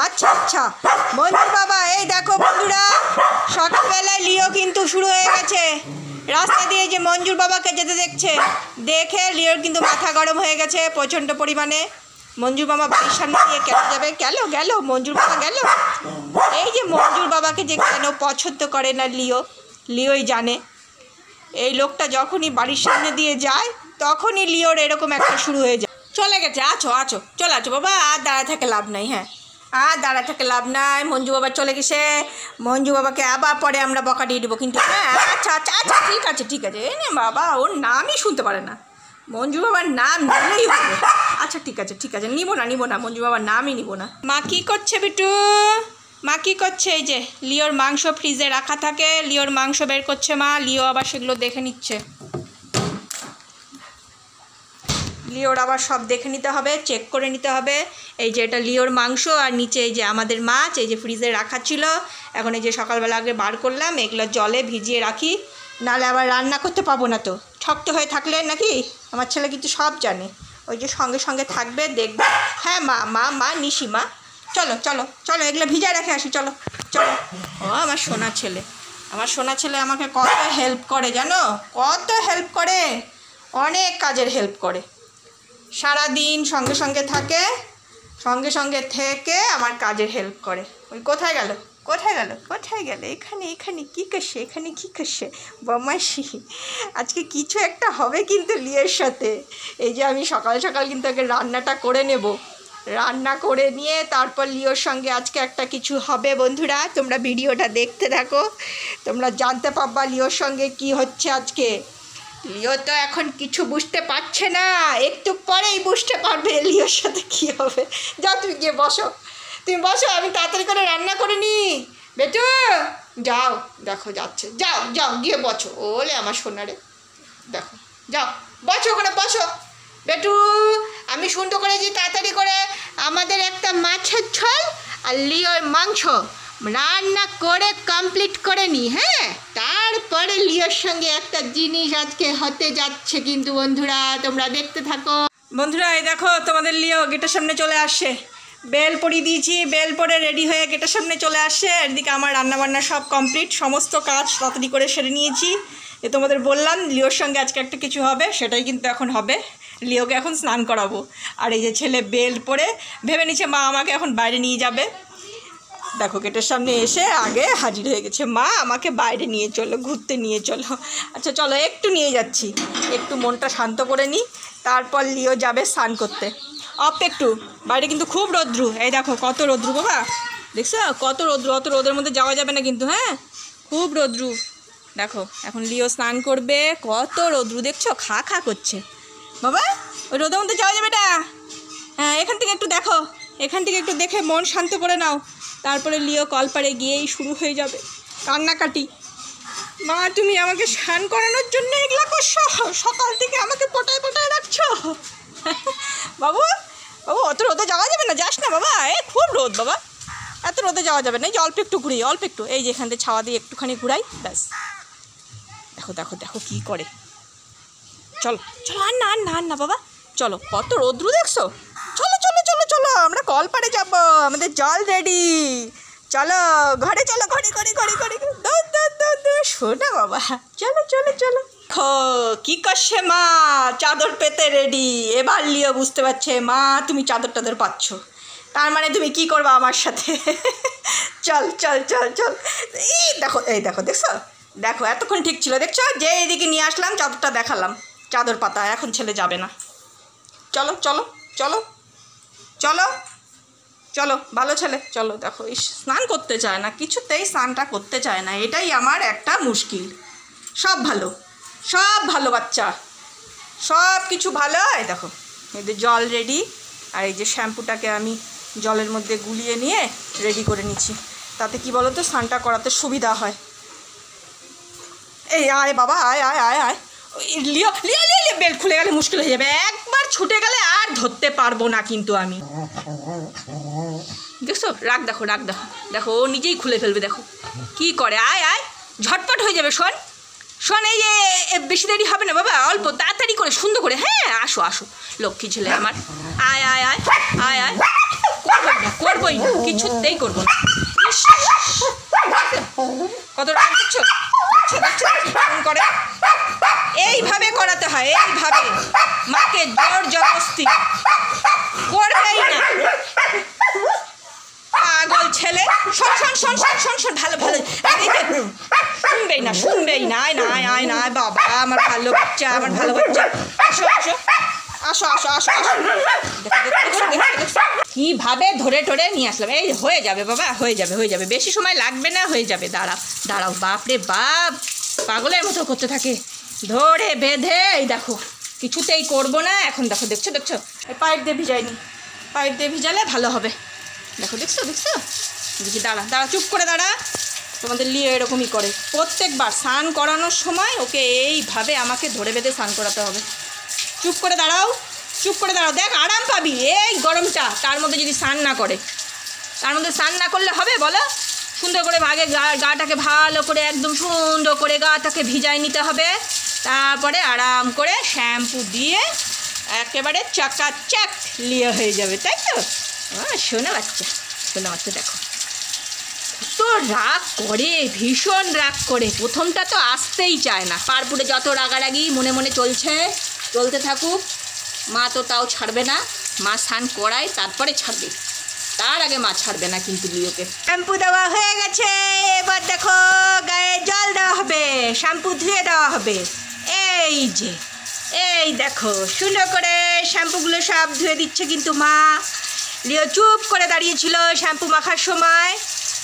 আচ্ছা আচ্ছা মঞ্জুর বাবা, এই দেখো বন্ধুরা, সকালবেলায় লিও কিন্তু শুরু হয়ে গেছে। রাস্তা দিয়ে যে মঞ্জুর বাবাকে যেতে দেখছে, দেখে লিওর কিন্তু মাথা গরম হয়ে গেছে প্রচণ্ড পরিমাণে। মঞ্জুর বাবা বাড়ির সামনে দিয়ে কেন যাবে? গেল মঞ্জুর বাবা গেল। এই যে মঞ্জুর বাবাকে যে কেন পছন্দ করে না লিওই জানে। এই লোকটা যখনই বাড়ির সামনে দিয়ে যায় তখনই লিওর এরকম একটা শুরু হয়ে যায়। চলে গেছে, আছো চলে আছো বাবা, আর দাঁড়া থেকে লাভ নাই। হ্যাঁ, আর দাঁড়া থেকে লাভ নাই। মঞ্জু বাবা চলে গেছে। মঞ্জু বাবাকে আবার পরে আমরা বকা দিয়ে দেবো কিন্তু। হ্যাঁ আচ্ছা ঠিক আছে। এ নে বাবা, ওর নামই শুনতে পারে না। মঞ্জু বাবার নাম নিলেই হবে। আচ্ছা ঠিক আছে, নিব না, মঞ্জু বাবার নামই নিব না। মা কী করছে বিটু? মা কী করছে? এই যে লিওর মাংস ফ্রিজে রাখা থাকে, লিওর মাংস বের করছে মা। লিও আবার সেগুলো দেখে নিচ্ছে। লিওর আবার সব দেখে নিতে হবে, চেক করে নিতে হবে। এই যে এটা লিওর মাংস, আর নিচে এই যে আমাদের মাছ, এই যে ফ্রিজে রাখা ছিল। এখন এই যে সকালবেলা আগে বার করলাম, এগুলো জলে ভিজিয়ে রাখি, নাহলে আবার রান্না করতে পাবো না তো। শক্ত হয়ে থাকলে নাকি, আমার ছেলে কিন্তু সব জানে। ওই যে সঙ্গে থাকবে, দেখবে। হ্যাঁ মা নিশি মা, চলো এগুলো ভিজায় রেখে আসি, চলো। ও আমার সোনা ছেলে আমাকে কত হেল্প করে জানো, অনেক কাজের হেল্প করে। সারাদিন সঙ্গে থাকে, সঙ্গে থেকে আমার কাজের হেল্প করে। ওই কোথায় গেল? এখানে কী করছে বদমাইশি। আজকে কিছু একটা হবে কিন্তু লিওর সাথে। এই যে আমি সকাল কিন্তু আগে রান্নাটা করে নেব, রান্না করে নিয়ে তারপর লিওর সঙ্গে আজকে একটা কিছু হবে। বন্ধুরা তোমরা ভিডিওটা দেখতে থাকো, তোমরা জানতে পারবা লিওর সঙ্গে কি হচ্ছে আজকে। লিও তো এখন কিছু বুঝতে পারছে না, একটু পরেই বুঝতে পারবে লিওর সাথে কী হবে। যাও তুমি গিয়ে বসো, আমি তাড়াতাড়ি করে রান্না করে নি। বেটু যাও, দেখো যাচ্ছে, যাও গিয়ে বসো। ওলে আমার সোনারে, দেখো যাও বসো, ওখানে বসো। বেটু আমি সুন্দর করে যে তাড়াতাড়ি করে আমাদের একটা মাছের ঝোল আর লিওর মাংস রান্না করে কমপ্লিট করে নি। হ্যাঁ, তারপরে লিওর সঙ্গে একটা জিনিস আজকে হতে যাচ্ছে কিন্তু বন্ধুরা, তোমরা দেখতে থাকো। বন্ধুরা এই দেখো তোমাদের লিও গেটের সামনে চলে আসছে। বেল পরিয়ে দিয়েছি, বেল পরে রেডি হয়ে গেটের সামনে চলে আসছে। এদিকে আমার রান্নাবান্না সব কমপ্লিট, সমস্ত কাজ তাড়াতাড়ি করে সেরে নিয়েছি। এ তোমাদের বললাম লিওর সঙ্গে আজকে একটা কিছু হবে, সেটাই কিন্তু এখন হবে। লিওকে এখন স্নান করাবো। আর এই যে ছেলে বেল পরে ভেবে নিচ্ছে মা আমাকে এখন বাইরে নিয়ে যাবে। দেখো গেটের সামনে এসে আগে হাজির হয়ে গেছে, মা আমাকে বাইরে নিয়ে চলো, ঘুরতে নিয়ে চলো। আচ্ছা চলো, একটু নিয়ে যাচ্ছি, একটু মনটা শান্ত করে নিই, তারপর লিও যাবে স্নান করতে। একটু বাইরে কিন্তু খুব রৌদ্রু। এই দেখো কত রৌদ্রু বাবা, দেখছো কত রৌদ্রু। অত রোদের মধ্যে যাওয়া যাবে না কিন্তু। হ্যাঁ, খুব রৌদ্রু। দেখো এখন লিও স্নান করবে, কত রৌদ্রু দেখছো, খা করছে। বাবা ওই রোদের মধ্যে যাওয়া যাবে না। হ্যাঁ, এখান থেকে একটু দেখে মন শান্ত করে নাও। তারপরে লিও কলপারে গিয়েই শুরু হয়ে যাবে কান্নাকাটি। মা তুমি আমাকে স্নান করানোর জন্য এগুলা করছো, সকাল থেকে আমাকে পটায় রাখছো। বাবু অত রোদে যাওয়া যাবে না, যাস না বাবা, খুব রোদ বাবা, এত রোদে যাওয়া যাবে না। এই যে অল্প একটু ঘুরি, এই যে এখান থেকে ছাওয়া দিয়ে একটুখানি ঘুরাই, ব্যাস। দেখো কী করে। চলো আর না বাবা, চলো কত রোদ্রু দেখছো। চলো আমরা কলপারে যাবো, আমাদের জল রেডি। চলো ঘরে শোনা বাবা, চলো। কি করছে মা, চাদর পেতে রেডি। এবার লিও বুঝতে পারছে মা তুমি চাদর পাচ্ছ, তার মানে তুমি কি করবা আমার সাথে। চল। এই দেখো দেখছো, দেখো এতক্ষণ ঠিক ছিল, দেখছো যে এইদিকে নিয়ে আসলাম চাদরটা দেখালাম, চাদর পাতা। এখন ছেলে যাবে না। চলো ভালো ছেলে, চলো। দেখো স্নান করতে চায় না, কিছুতেই স্নানটা করতে চায় না, এটাই আমার একটা মুশকিল। সব ভালো বাচ্চা, সব কিছু ভালো। এই দেখো এদের জল রেডি, আর এই যে শ্যাম্পুটাকে আমি জলের মধ্যে গুলিয়ে নিয়ে রেডি করে নিচ্ছি, তাতে কি বলো তো স্নানটা করাতে সুবিধা হয়। এই আয় বাবা, আয়। লিও বেল্ট খুলে গেলে মুশকিল হয়ে যাবে, একবার ছুটে গেলে আর ধরতে পারবো না কিন্তু আমি। দেখছো রাখ দেখো ও নিজেই খুলে ফেলবে, দেখো কি করে। আয় ঝটপট হয়ে যাবে, শোন শোন, এই যে বেশি দেরি হবে না বাবা, অল্প তাড়াতাড়ি করে সুন্দর করে। হ্যাঁ, আসো আসো লক্ষ্মী ছেলে আমার। আয় আয় আয় আয় আয়। করবোই না, কিছুতেই করবো না। কত রাগ দিচ্ছ, করে এইভাবে করাতে হয়, এইভাবে মাকে জোর জবরদস্তি করবেই না। পাগল ছেলে, শোন শোন শোন শোন শোন শোন, ভালো ভালো, শুনবেই না শুনবেই না। আয় না আয় আয় না বাবা, আমার ভালো বাচ্চা, আমার ভালো বাচ্চা। আসো আসো আসো আসো আসো আসো। কীভাবে ধরে টরে নিয়ে আসলাম। এই হয়ে যাবে বাবা, হয়ে যাবে হয়ে যাবে, বেশি সময় লাগবে না, হয়ে যাবে। দাঁড়াও দাঁড়াও, বাপরে বাপ, পাগলের মতো করতে থাকে, ধরে বেঁধে। এই দেখো, কিছুতেই করবো না এখন। দেখো, দেখছো দেখছো, পাইপ দিয়ে ভিজাইনি, পাইপ দিয়ে ভিজালে ভালো হবে। দেখো, দেখছো দেখছো, দেখি। দাঁড়া দাঁড়া, চুপ করে দাঁড়া। তোমাদের লিয়ে এরকমই করে, প্রত্যেকবার স্নান করানোর সময় ওকে এইভাবে আমাকে ধরে বেঁধে স্নান করাতে হবে। চুপ করে দাঁড়াও, চুপ করে দাঁড়াও, দেখ আরাম পাবি। এই গরমটা, তার মধ্যে যদি স্নান না করে, তার মধ্যে স্নান না করলে হবে বলো? সুন্দর করে আগে গাটাকে ভালো করে একদম সুন্দর করে গাটাকে ভিজাই নিতে হবে, তারপরে আরাম করে শ্যাম্পু দিয়ে একেবারে চাকাচাক লিয়ে হয়ে যাবে, তাই তো? শোনা বাচ্চা, শোনা বাচ্চা, দেখো তো রাগ করে, ভীষণ রাগ করে। প্রথমটা তো আসতেই চায় না, পারপুরে যত রাগারাগি মনে মনে চলতে থাকুক, মা তো তাও ছাড়বে না। মা স্নান করায় তারপরে ছাড়বে, তার আগে মা ছাড়বে না কিন্তু লিওকে। শ্যাম্পু দেওয়া হয়ে গেছে, এবার দেখো গায়ে জল দেওয়া হবে, শ্যাম্পু ধুয়ে দেওয়া হবে। এই যে, এই দেখো সুন্দর করে শ্যাম্পুগুলো সব ধুয়ে দিচ্ছে কিন্তু মা। লিও চুপ করে দাঁড়িয়েছিল শ্যাম্পু মাখার সময়,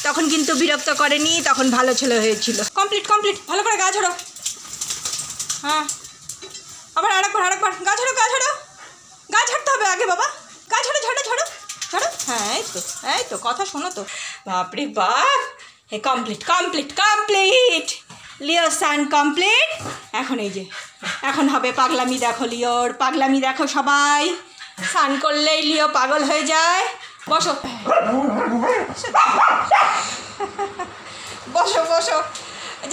তখন কিন্তু বিরক্ত করেনি, তখন ভালো ছেলে হয়েছিল। কমপ্লিট কমপ্লিট, ভালো করে গা ঝাড়ো। হ্যাঁ, আবার আরেকবার গা ঝাড়ো, গা ঝাড়তে হবে আগে বাবা, গা ঝাড়ো ঝাড়ো ঝাড়ো ঝাড়ো। হ্যাঁ, এই তো কথা শোনো তো। বাপরে বাপ, হে কমপ্লিট কমপ্লিট কমপ্লিট, লিও স্নান কমপ্লিট। এখন এই যে, এখন হবে পাগলামি। দেখো লিওর পাগলামি দেখো, সবাই স্নান করলেই লিও পাগল হয়ে যায়। বসো বসো বসো,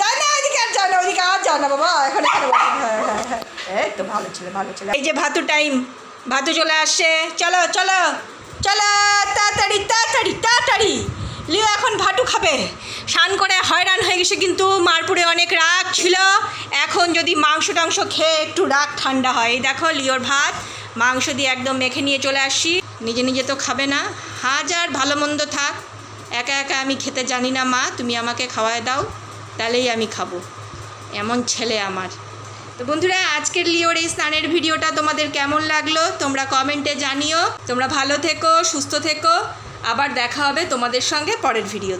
যায় না ওইদিকে, আর যায় না ওইদিকে, আর যায় না বাবা, এখন এখানে বসো। হ্যাঁ হ্যাঁ হ্যাঁ, এই তো ভালো ছেলে ভালো ছেলে। এই যে ভাতু টাইম, ভাতু চলে আসছে, চলো চলো চলো, তাড়াতাড়ি তাড়াতাড়ি তাড়াতাড়ি। লিও এখন ভাতু খাবে। স্নান করে হয়রান হয়ে গেছে কিন্তু, মারপুরে অনেক রাগ ছিল। এখন যদি মাংস টাংস খেয়ে একটু রাগ ঠান্ডা হয়। এই দেখো লিওর ভাত মাংস দিয়ে একদম মেখে নিয়ে চলে আসি। নিজে নিজে তো খাবে না, হাজার ভালো মন্দ থাক, একা একা আমি খেতে জানি না মা, তুমি আমাকে খাওয়ায় দাও, তাহলেই আমি খাবো। এমন ছেলে আমার। তো বন্ধুরা, আজকের লিওর এই স্নানের ভিডিওটা তোমাদের কেমন লাগলো তোমরা কমেন্টে জানিও। তোমরা ভালো থেকো, সুস্থ থেকো, আবার দেখা হবে তোমাদের সঙ্গে পরের ভিডিও।